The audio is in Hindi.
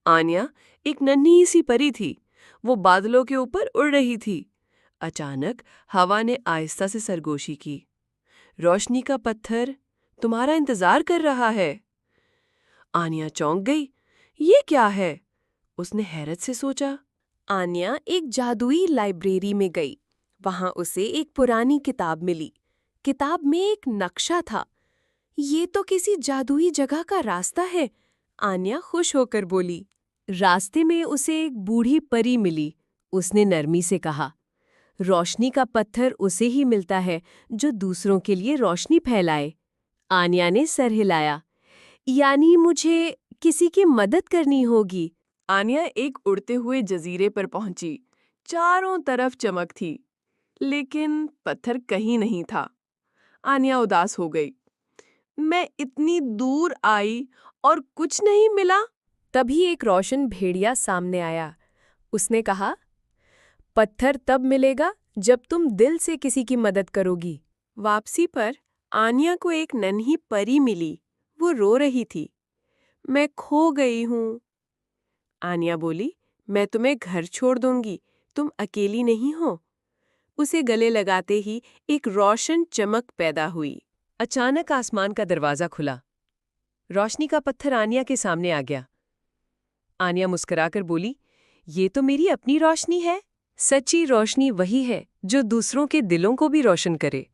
आन्या एक नन्ही सी परी थी। वो बादलों के ऊपर उड़ रही थी। अचानक हवा ने आहिस्ता से सरगोशी की। रोशनी का पत्थर तुम्हारा इंतजार कर रहा है। आन्या चौंक गई। ये क्या है? उसने हैरत से सोचा। आन्या एक जादुई लाइब्रेरी में गई। वहां उसे एक पुरानी किताब मिली। किताब में एक नक्शा था। ये तो किसी जादुई जगह का रास्ता है, आन्या खुश होकर बोली। रास्ते में उसे एक बूढ़ी परी मिली। उसने नरमी से कहा, रोशनी का पत्थर उसे ही मिलता है जो दूसरों के लिए रोशनी फैलाए। आन्या ने सर हिलाया। यानी मुझे किसी की मदद करनी होगी। आन्या एक उड़ते हुए जजीरे पर पहुंची। चारों तरफ चमक थी, लेकिन पत्थर कहीं नहीं था। आन्या उदास हो गई। मैं इतनी दूर आई और कुछ नहीं मिला। तभी एक रोशन भेड़िया सामने आया। उसने कहा, पत्थर तब मिलेगा जब तुम दिल से किसी की मदद करोगी। वापसी पर आन्या को एक नन्ही परी मिली। वो रो रही थी। मैं खो गई हूँ। आन्या बोली, मैं तुम्हें घर छोड़ दूंगी, तुम अकेली नहीं हो। उसे गले लगाते ही एक रोशन चमक पैदा हुई। अचानक आसमान का दरवाजा खुला। रोशनी का पत्थर आन्या के सामने आ गया। आन्या मुस्कुराकर बोली, ये तो मेरी अपनी रोशनी है। सच्ची रोशनी वही है जो दूसरों के दिलों को भी रोशन करे।